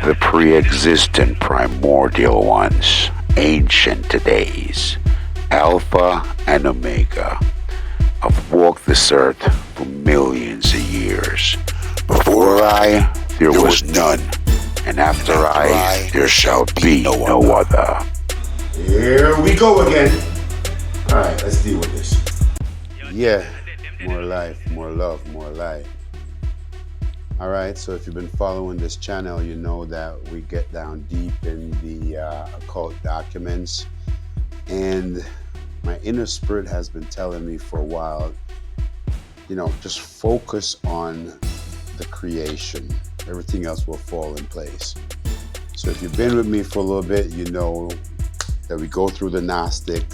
the pre-existent primordial ones, ancient days, Alpha and Omega, have walked this earth for millions of years. Before I, there was none, and after I, there shall be no other. Here we go again. All right, let's deal with this. Yeah, more life, more love, more light. All right, so if you've been following this channel, you know that we get down deep in the occult documents. And my inner spirit has been telling me for a while, just focus on the creation. Everything else will fall in place. So if you've been with me for a little bit, you know that we go through the Gnostic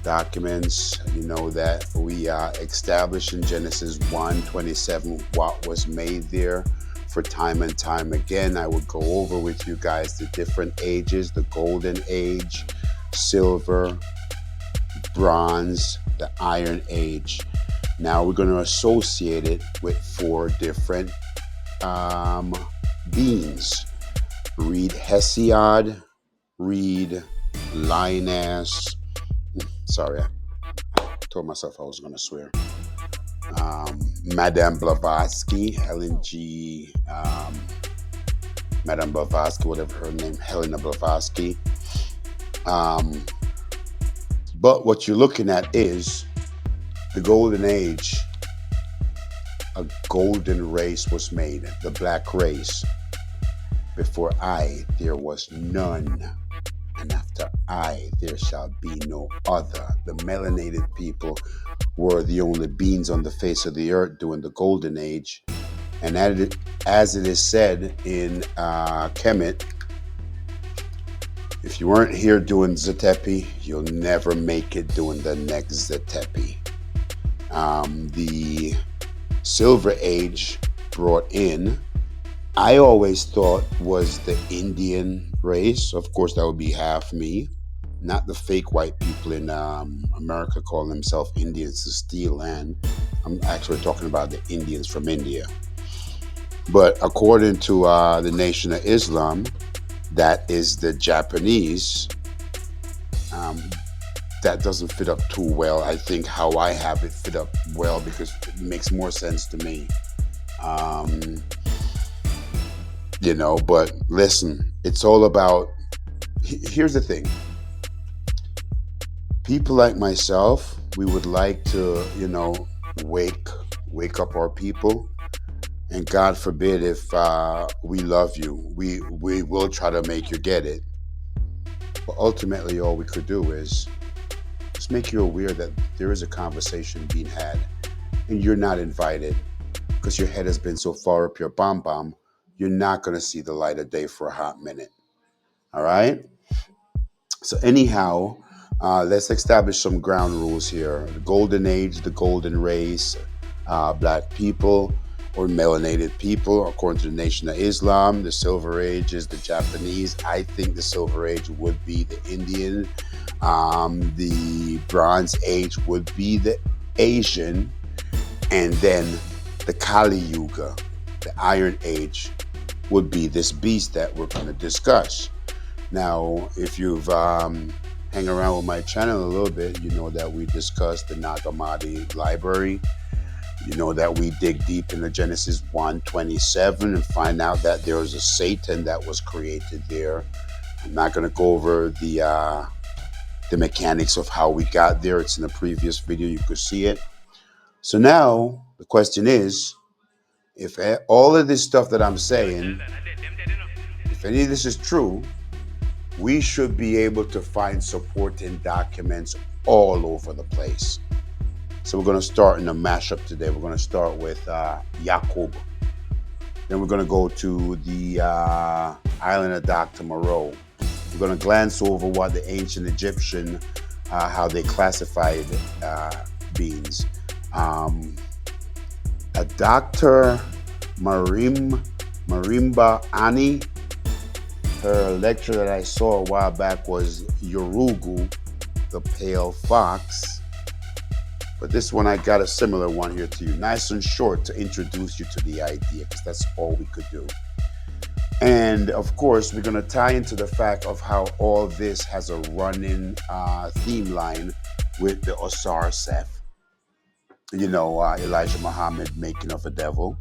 documents. You know that we establish in Genesis 1:27 what was made there for time and time again. I would go over with you guys the different ages: the golden age, silver, bronze, the iron age. Now we're going to associate it with 4 different beings. Read Hesiod, read Lioness. Sorry, I told myself I was going to swear. Madame Blavatsky, Helen G. Madame Blavatsky, whatever her name, Helena Blavatsky. But what you're looking at is the golden age. A golden race was made, the black race. Before I, there was none, and after I, there shall be no other. The melanated people were the only beings on the face of the earth during the golden age. And as it is said in Kemet, if you weren't here doing Zetepi, you'll never make it doing the next Zetepi. The Silver Age brought in, I always thought was the Indian race. Of course, that would be half me, not the fake white people in America call themselves Indians to steal land. I'm actually talking about the Indians from India. But according to the Nation of Islam, that is the Japanese. That doesn't fit up too well. I think how I have it fit up well because it makes more sense to me. But listen, it's all about, here's the thing. People like myself, we would like to, wake up our people. And God forbid if we love you, we will try to make you get it. But ultimately, all we could do is just make you aware that there is a conversation being had and you're not invited because your head has been so far up your bomb, you're not going to see the light of day for a hot minute. All right? So anyhow, let's establish some ground rules here. The golden age, the golden race, black people or melanated people, according to the Nation of Islam. The Silver Age is the Japanese. I think the Silver Age would be the Indian. The Bronze Age would be the Asian. And then the Kali Yuga, the Iron Age, would be this beast that we're going to discuss. Now, if you've hang around with my channel a little bit, you know that we discussed the Nag Hammadi library. You know that we dig deep into Genesis 1:27 and find out that there was a Satan that was created there. I'm not going to go over the mechanics of how we got there. It's in the previous video. You could see it. So now the question is, if all of this stuff that I'm saying, if any of this is true, we should be able to find supporting documents all over the place. So we're going to start in a mashup today. We're going to start with Yaqub. Then we're going to go to the island of Dr Moreau. We're going to glance over what the ancient Egyptian, how they classified beings. A Dr. Marimba Ani, her lecture that I saw a while back was Yorugu, the pale fox. But this one, I got a similar one here to you. Nice and short to introduce you to the idea, because that's all we could do. And of course, we're going to tie into the fact of how all this has a running theme line with the Osar Seth, Elijah Muhammad making of a devil.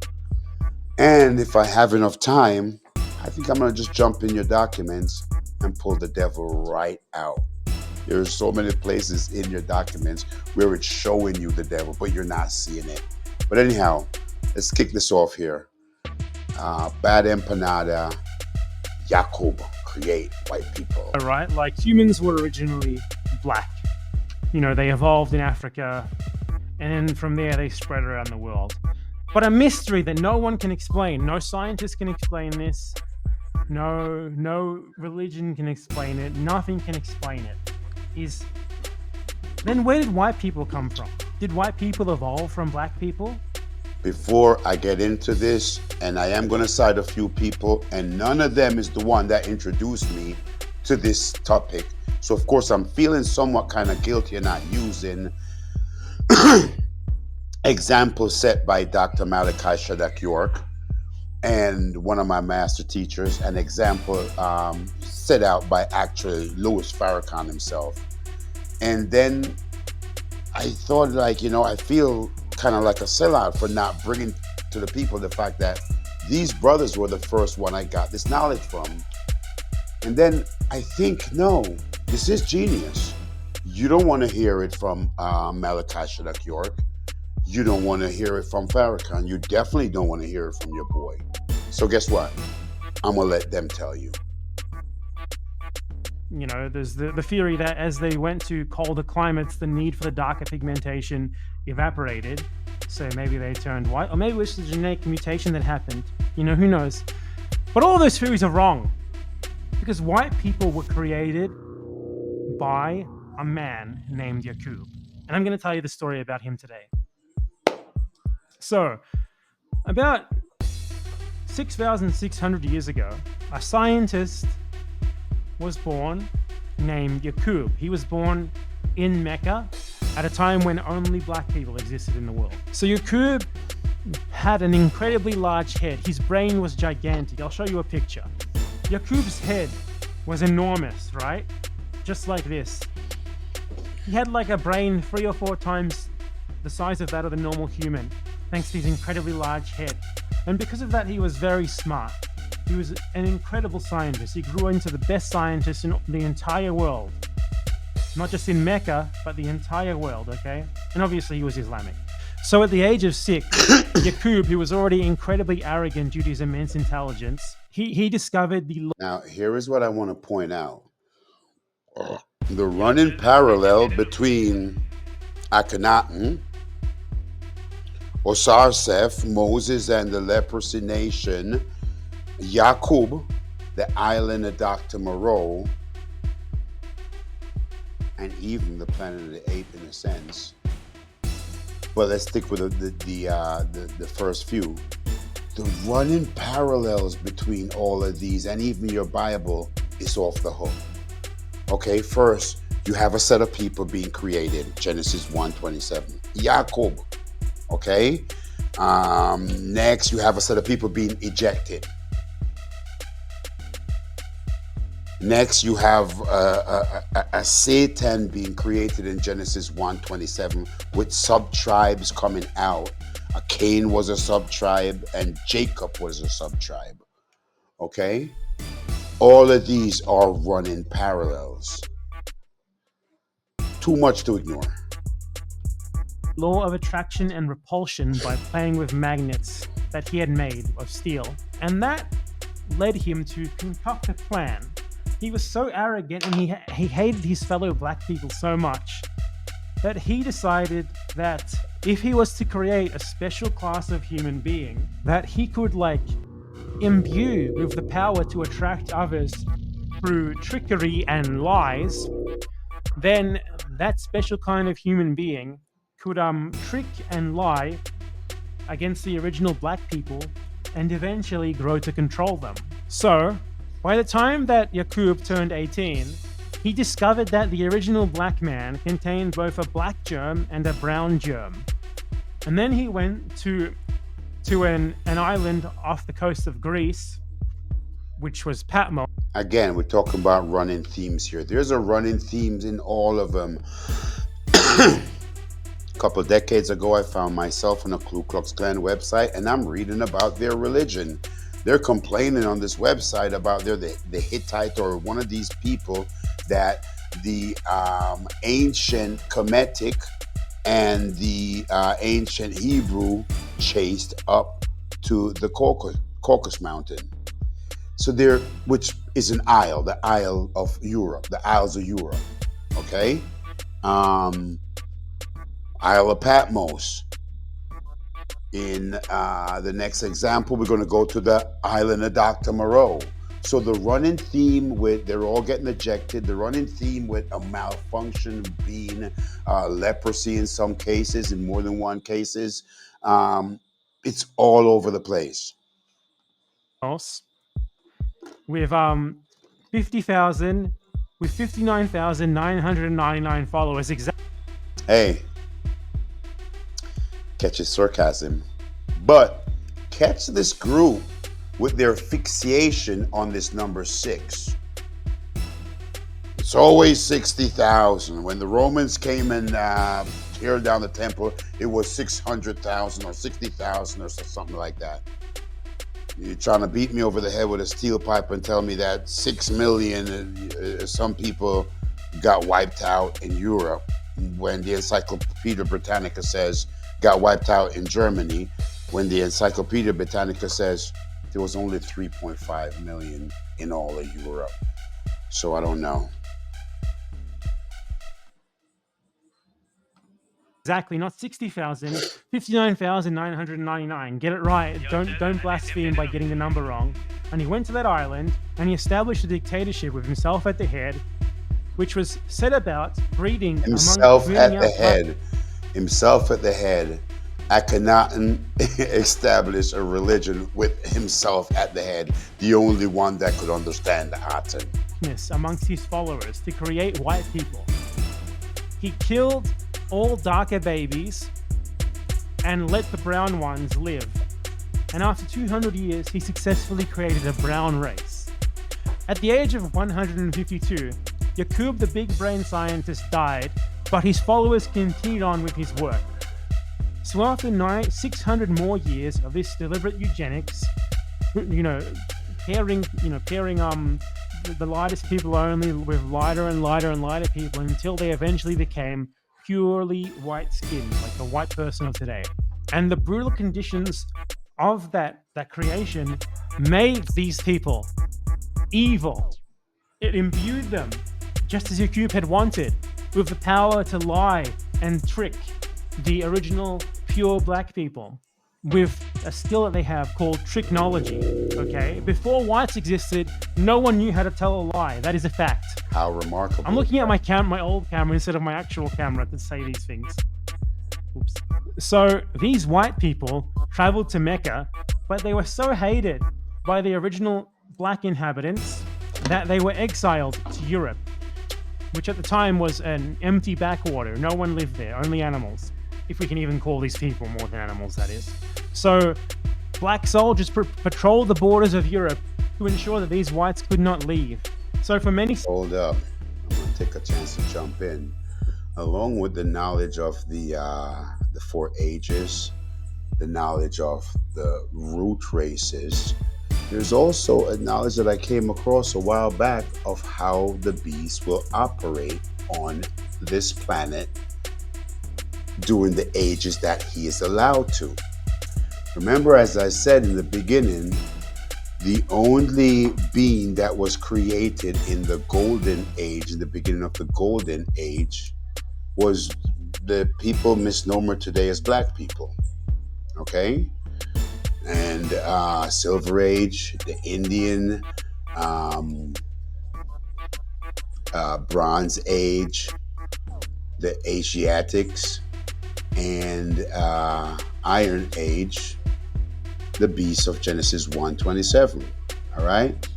And if I have enough time, I think I'm going to just jump in your documents and pull the devil right out. There's so many places in your documents where it's showing you the devil, but you're not seeing it. But anyhow, let's kick this off here. Bad Empanada, Yakub, create white people. Right? Like humans were originally black. They evolved in Africa, and then from there they spread around the world. But a mystery that no one can explain, no scientist can explain this, no religion can explain it, nothing can explain it, is then where did white people come from? Did white people evolve from black people? Before I get into this, and I am going to cite a few people, and none of them is the one that introduced me to this topic. So of course I'm feeling somewhat kind of guilty of not using examples set by Dr. Malachi Shadak York and one of my master teachers, an example set out by actually Louis Farrakhan himself. And then I thought, I feel kind of like a sellout for not bringing to the people the fact that these brothers were the first one I got this knowledge from. And then I think, no, this is genius. You don't want to hear it from Malachi Shadak York. You don't want to hear it from Farrakhan. You definitely don't want to hear it from your boy. So guess what? I'm going to let them tell you. There's the theory that as they went to colder climates, the need for the darker pigmentation evaporated. So maybe they turned white, or maybe it was the genetic mutation that happened. Who knows? But all those theories are wrong. Because white people were created by a man named Yakub. And I'm going to tell you the story about him today. So, about 6,600 years ago, a scientist was born named Yakub. He was born in Mecca at a time when only black people existed in the world. So Yakub had an incredibly large head. His brain was gigantic. I'll show you a picture. Yakub's head was enormous, right? Just like this. He had like a brain 3 or 4 times the size of that of a normal human, thanks to his incredibly large head. And because of that, he was very smart. He was an incredible scientist. He grew into the best scientist in the entire world. Not just in Mecca, but the entire world, okay? And obviously he was Islamic. So at the age of 6, Yakub, who was already incredibly arrogant due to his immense intelligence, he discovered the... Now, here is what I want to point out. The running parallel between Akhenaten, Osarseph, Moses and the leprosy nation, Yakub, the island of Dr. Moreau, and even the planet of the apes in a sense. But let's stick with the first few. The running parallels between all of these, and even your Bible, is off the hook. Okay, first, you have a set of people being created, Genesis 1:27. Yakub, okay? Next, you have a set of people being ejected. Next, you have a Satan being created in Genesis 1:27 with sub-tribes coming out. Cain was a sub-tribe and Jacob was a sub-tribe. Okay? All of these are running parallels. Too much to ignore. Law of attraction and repulsion by playing with magnets that he had made of steel. And that led him to concoct a plan. He was so arrogant and he hated his fellow black people so much that he decided that if he was to create a special class of human being that he could imbue with the power to attract others through trickery and lies, then that special kind of human being could trick and lie against the original black people and eventually grow to control them. So, by the time that Yakub turned 18, he discovered that the original black man contained both a black germ and a brown germ. And then he went to an island off the coast of Greece which was Patmos. Again, we're talking about running themes here. There's a running themes in all of them. A couple of decades ago, I found myself on a Ku Klux Klan website, and I'm reading about their religion. They're complaining on this website about the Hittite or one of these people that the ancient Kemetic and the ancient Hebrew chased up to the Caucasus Mountain. So there, which is an isle, the Isle of Europe, the Isles of Europe. Okay, Isle of Patmos. In the next example, we're going to go to the island of Dr. Moreau. So the running theme with they're all getting ejected, the running theme with a malfunction being leprosy in some cases, in more than one cases, it's all over the place. With 50,000 with 59,999 followers. Exactly. Hey, catch his sarcasm. But catch this group with their fixation on this number 6. It's always 60,000. When the Romans came and tear down the temple, it was 600,000 or 60,000 or something like that. You're trying to beat me over the head with a steel pipe and tell me that 6 million, some people got wiped out in Europe, when the Encyclopedia Britannica says got wiped out in Germany, when the Encyclopedia Britannica says there was only 3.5 million in all of Europe. So I don't know. Exactly, not 60,000, 59,999. Get it right. Don't blaspheme by getting the number wrong. And he went to that island and he established a dictatorship with himself at the head, which was set about breeding himself at the head. Himself at the head. Akhenaten established a religion with himself at the head, the only one that could understand the Aten. Amongst his followers to create white people. He killed all darker babies and let the brown ones live. And after 200 years, he successfully created a brown race. At the age of 152, Yakub, the big brain scientist, died, but his followers continued on with his work. So after 600 more years of this deliberate eugenics, pairing the lightest people only with lighter and lighter and lighter people until they eventually became purely white skin, like the white person of today. And the brutal conditions of that creation made these people evil. It imbued them, just as Yakub had wanted, with the power to lie and trick the original pure black people with a skill that they have called tricknology. Okay, before whites existed, no one knew how to tell a lie. That is a fact. How remarkable! I'm looking at my old camera instead of my actual camera to say these things. Oops. So these white people traveled to Mecca, but they were so hated by the original black inhabitants that they were exiled to Europe, which at the time was an empty backwater. No one lived there, only animals. If we can even call these people more than animals, that is. So black soldiers patrolled the borders of Europe to ensure that these whites could not leave. So for many... Hold up. I'm going to take a chance to jump in. Along with the knowledge of the 4 ages, the knowledge of the root races, there's also a knowledge that I came across a while back of how the beast will operate on this planet during the ages that he is allowed to. Remember, as I said in the beginning, the only being that was created in the golden age, in the beginning of the golden age, was the people misnomer today as black people. Okay? And Silver Age, the Indian, Bronze Age, the Asiatics, and Iron Age, the beasts of Genesis 1:27. All right?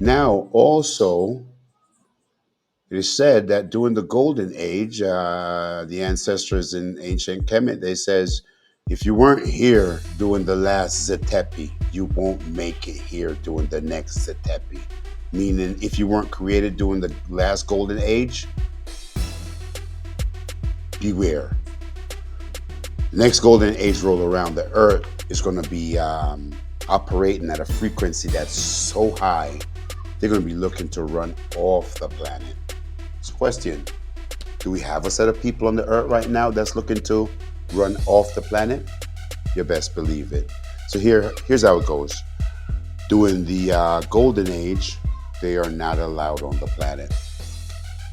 Now, also, it is said that during the Golden Age, the ancestors in ancient Kemet, they says If you weren't here doing the last Zetepi, you won't make it here doing the next Zetepi. Meaning, if you weren't created during the last golden age, beware. The next golden age roll around, the earth is going to be operating at a frequency that's so high, they're going to be looking to run off the planet. It's a question. Do we have a set of people on the earth right now that's looking to run off the planet? You best believe it. So here's how it goes. During the golden age, they are not allowed on the planet.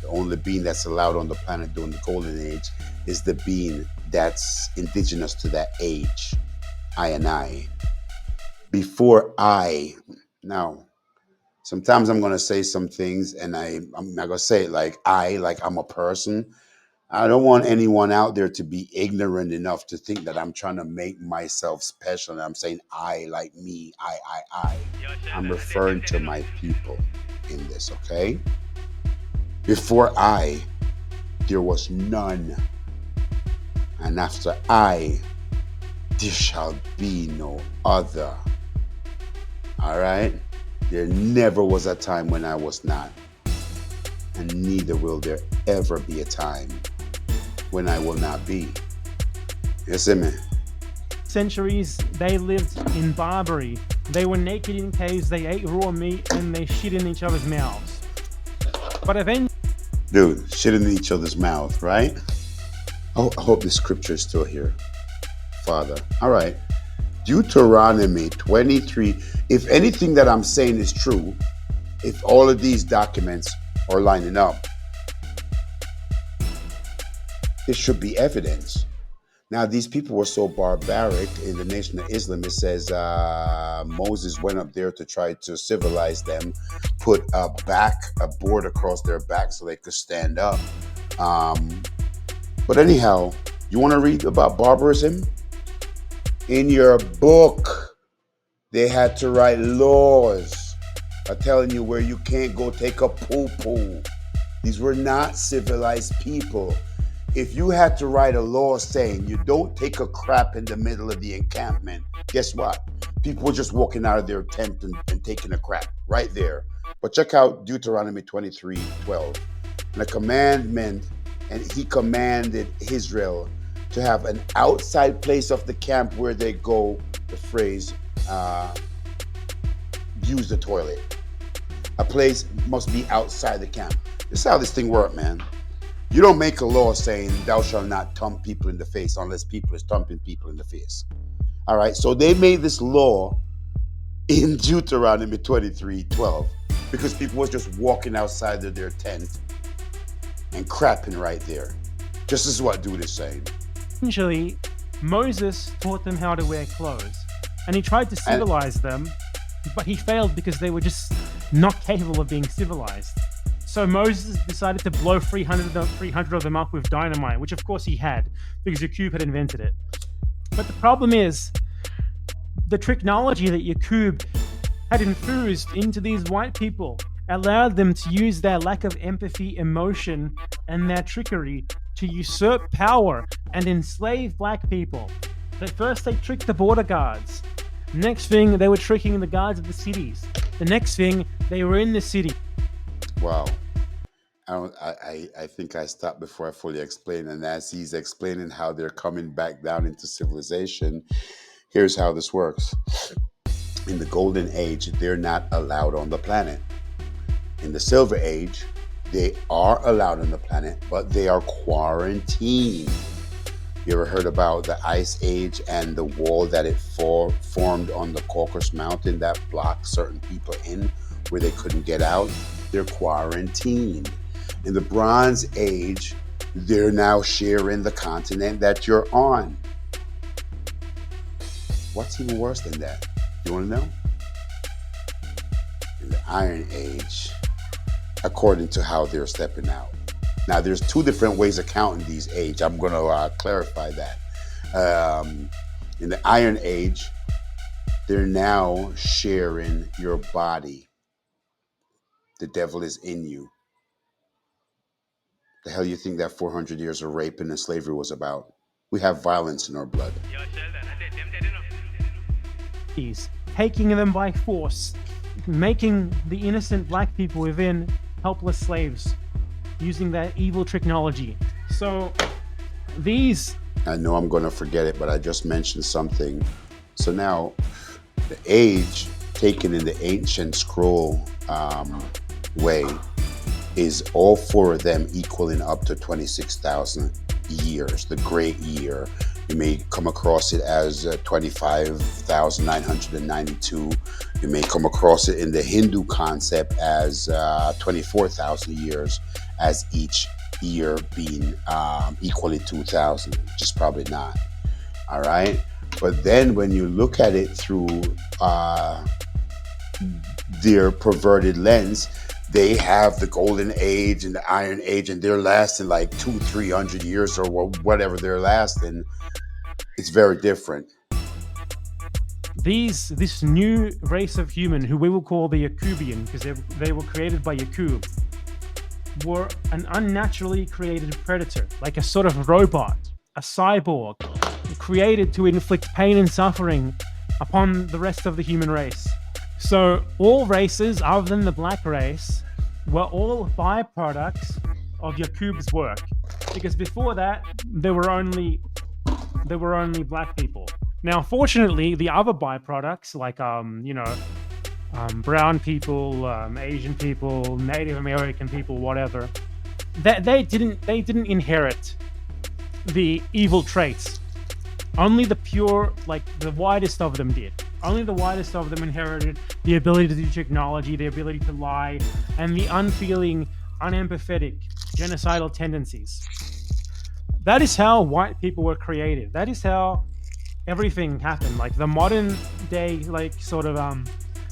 The only being that's allowed on the planet during the golden age is the being that's indigenous to that age. I and I. Before I. Now, sometimes I'm going to say some things and I'm not going to say it like I'm a person. I don't want anyone out there to be ignorant enough to think that I'm trying to make myself special. And I'm saying I, like me, I. I'm referring to my people in this, okay? Before I, there was none. And after I, there shall be no other. All right? There never was a time when I was not. And neither will there ever be a time when I will not be. You see me? Centuries, they lived in Barbary. They were naked in caves, they ate raw meat, and they shit in each other's mouths. But eventually, Dude, shit in each other's mouth, right? I hope the scripture is still here, Father. All right. Deuteronomy 23. If anything that I'm saying is true, if all of these documents are lining up, it should be evidence. Now, these people were so barbaric in the nation of Islam. It says Moses went up there to try to civilize them, put a board across their back so they could stand up. But anyhow, you want to read about barbarism? In your book, they had to write laws telling you where you can't go take a poo-poo. These were not civilized people. If you had to write a law saying you don't take a crap in the middle of the encampment, guess what? People were just walking out of their tent and taking a crap right there. But check out Deuteronomy 23:12. And a commandment, and he commanded Israel to have an outside place of the camp where they go, the phrase, use the toilet. A place must be outside the camp. This is how this thing works, man. You don't make a law saying thou shalt not thump people in the face unless people is thumping people in the face. All right, so they made this law in Deuteronomy 23:12 because people was just walking outside of their tent and crapping right there. Just as what dude is saying. Moses taught them how to wear clothes. And he tried to civilize them, but he failed because they were just not capable of being civilized. So Moses decided to blow 300 of them up with dynamite, which of course he had, because Yaqub had invented it. But the problem is, the technology that Yaqub had infused into these white people allowed them to use their lack of empathy, emotion, and their trickery to usurp power and enslave black people. At first they tricked the border guards. Next thing, they were tricking the guards of the cities. The next thing, they were in the city. Wow. I think I stopped before I fully explained. And as he's explaining how they're coming back down into civilization, here's how this works. In the golden age, they're not allowed on the planet. In the silver age, they are allowed on the planet, but they are quarantined. You ever heard about the Ice Age and the wall that it formed on the Caucasus Mountain that blocked certain people in where they couldn't get out? They're quarantined. In the Bronze Age, they're now sharing the continent that you're on. What's even worse than that? You want to know? In the Iron Age, according to how they're stepping out. Now, there's two different ways of counting these age. I'm going to clarify that. In the Iron Age, they're now sharing your body. The devil is in you. The hell you think that 400 years of raping and slavery was about? We have violence in our blood. Taking them by force, making the innocent black people within helpless slaves, using that evil technology. So these... I know I'm going to forget it, but I just mentioned something. So now, the age taken in the ancient scroll way is all four of them equaling up to 26,000 years, the great year. You may come across it as 25,992. You may come across it in the Hindu concept as 24,000 years, as each year being equally 2,000, which is probably not. All right. But then when you look at it through their perverted lens, they have the golden age and the iron age, and they're lasting like 200-300 years or whatever they're lasting. It's very different. This new race of human, who we will call the Yakubian, because they were created by Yakub, were an unnaturally created predator, like a sort of robot, a cyborg, created to inflict pain and suffering upon the rest of the human race. So all races other than the black race were all byproducts of Yakub's work, because before that there were only black people. Now, fortunately, the other byproducts, like brown people, Asian people, Native American people, whatever, they didn't inherit the evil traits. Only the pure, like the whitest of them did. Only the whitest of them inherited the ability to do technology, the ability to lie, and the unfeeling, unempathetic, genocidal tendencies. That is how white people were created. That is how everything happened. Like the modern day, like sort of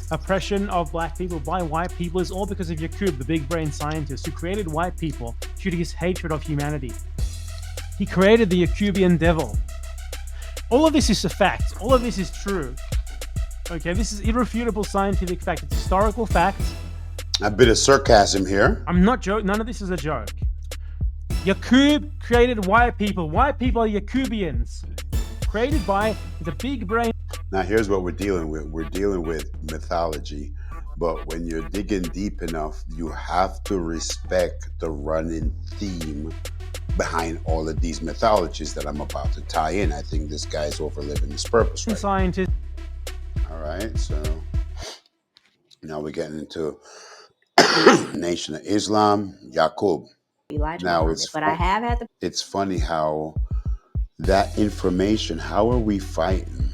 oppression of black people by white people is all because of Yakub, the big brain scientist who created white people due to his hatred of humanity. He created the Yakubian devil. All of this is a fact. All of this is true. Okay, this is irrefutable scientific fact. It's historical fact. A bit of sarcasm here. I'm not joking. None of this is a joke. Yakub created white people. White people are Yakubians. Created by the big brain. Now here's what we're dealing with. We're dealing with mythology. But when you're digging deep enough, you have to respect the running theme behind all of these mythologies that I'm about to tie in. I think this guy's overliving his purpose right Scientist. All right, so now we're getting into Nation of Islam, Yaqub. Now it's funny how that information, how are we fighting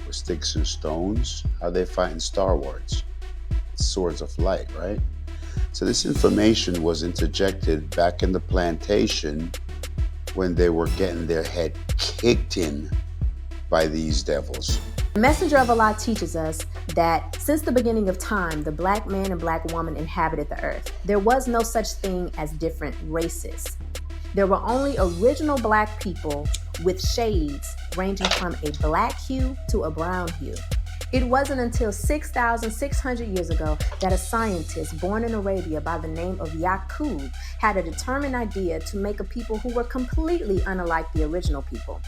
with sticks and stones? How are they fighting Star Wars? It's swords of light, right? So this information was interjected back in the plantation when they were getting their head kicked in by these devils. The Messenger of Allah teaches us that since the beginning of time, the black man and black woman inhabited the earth. There was no such thing as different races. There were only original black people with shades ranging from a black hue to a brown hue. It wasn't until 6,600 years ago that a scientist born in Arabia by the name of Yaqub had a determined idea to make a people who were completely unlike the original people.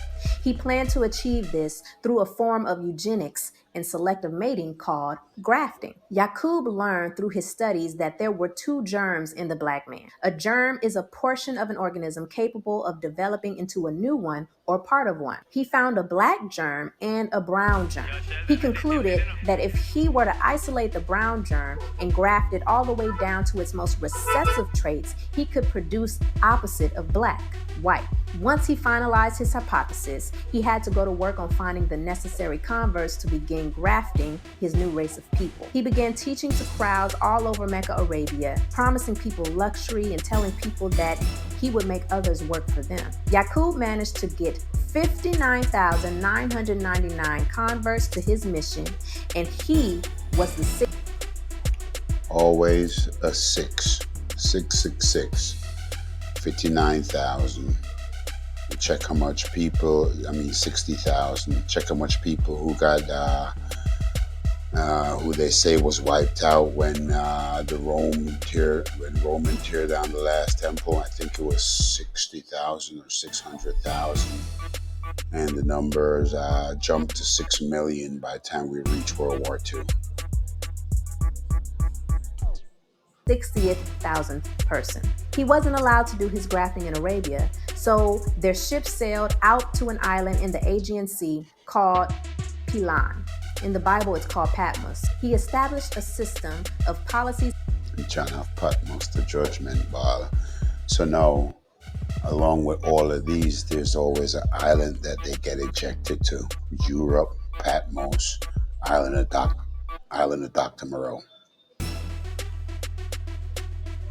He planned to achieve this through a form of eugenics and selective mating called grafting. Yaqub learned through his studies that there were two germs in the black man. A germ is a portion of an organism capable of developing into a new one or part of one. He found a black germ and a brown germ. He concluded that if he were to isolate the brown germ and graft it all the way down to its most recessive traits, he could produce opposite of black, white. Once he finalized his hypothesis, he had to go to work on finding the necessary converts to begin grafting his new race of people. He began teaching to crowds all over Mecca, Arabia, promising people luxury and telling people that he would make others work for them. Yaqub managed to get 59,999 converts to his mission, and he was the sixth. Always a 666, 59,000. Check how much people, 60,000. Check how much people who got who they say was wiped out when Roman tear down the last temple. I think it was 60,000 or 600,000, and the numbers jumped to 6 million by the time we reach World War II. 60th thousandth person. He wasn't allowed to do his grafting in Arabia, so their ship sailed out to an island in the Aegean Sea called Pilan. In the Bible, it's called Patmos. He established a system of policies. John of Patmos, the judgment ball. So now, along with all of these, there's always an island that they get ejected to. Europe, Patmos, island of Dr. Moreau.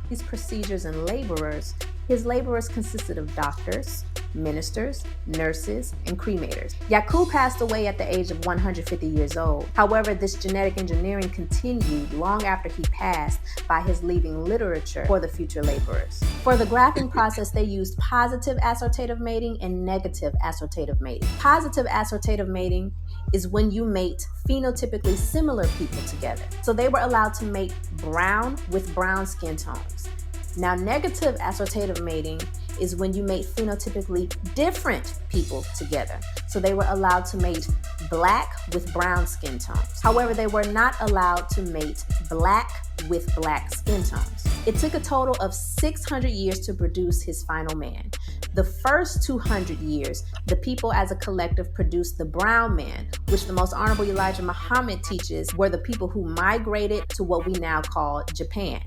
These procedures and laborers. His laborers consisted of doctors, ministers, nurses, and cremators. Yaqub passed away at the age of 150 years old. However, this genetic engineering continued long after he passed by his leaving literature for the future laborers. For the grafting process, they used positive assortative mating and negative assortative mating. Positive assortative mating is when you mate phenotypically similar people together. So they were allowed to mate brown with brown skin tones. Now, negative assortative mating is when you mate phenotypically different people together. So they were allowed to mate black with brown skin tones. However, they were not allowed to mate black with black skin tones. It took a total of 600 years to produce his final man. The first 200 years, the people as a collective produced the brown man, which the Most Honorable Elijah Muhammad teaches were the people who migrated to what we now call Japan,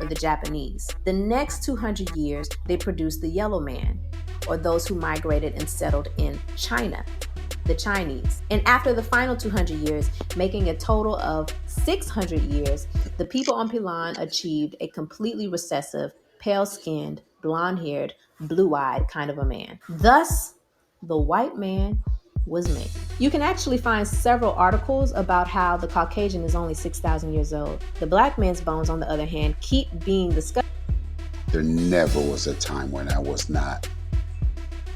or the Japanese. The next 200 years, they produced the yellow man, or those who migrated and settled in China, the Chinese. And after the final 200 years, making a total of 600 years, the people on Pilan achieved a completely recessive, pale-skinned, blonde-haired, blue-eyed kind of a man. Thus, the white man was made. You can actually find several articles about how the Caucasian is only 6,000 years old. The black man's bones, on the other hand, keep being discussed. There never was a time when I was not.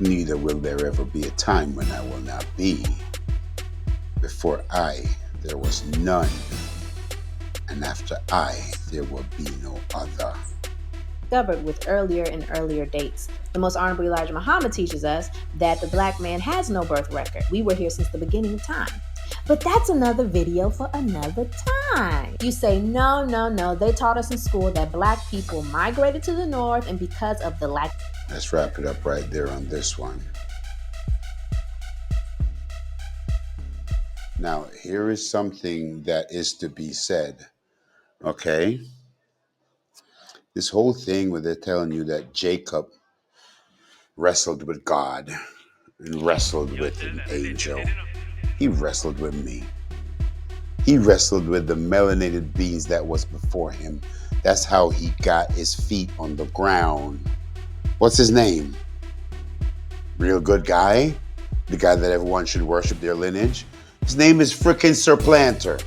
Neither will there ever be a time when I will not be. Before I, there was none. And after I, there will be no other. Discovered with earlier and earlier dates. The Most Honorable Elijah Muhammad teaches us that the black man has no birth record. We were here since the beginning of time. But that's another video for another time. You say, no, they taught us in school that black people migrated to the north and because of the lack. Let's wrap it up right there on this one. Now, here is something that is to be said, okay? This whole thing where they're telling you that Jacob wrestled with God and wrestled with an angel. He wrestled with me. He wrestled with the melanated beings that was before him. That's how he got his feet on the ground. What's his name? Real good guy? The guy that everyone should worship their lineage? His name is frickin' Supplanter.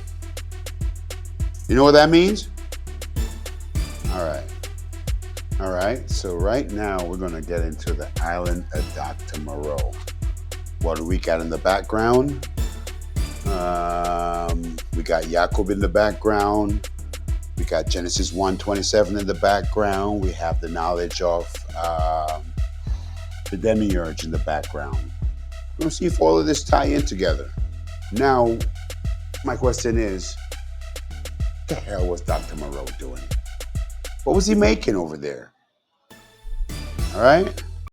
You know what that means? All right, so right now we're going to get into the island of Dr. Moreau. What do we got in the background? We got Yaqub in the background. We got Genesis 1:27 in the background. We have the knowledge of the demiurge in the background. We're going to see if all of this tie in together. Now, my question is, what the hell was Dr. Moreau doing? What was he making over there? All right?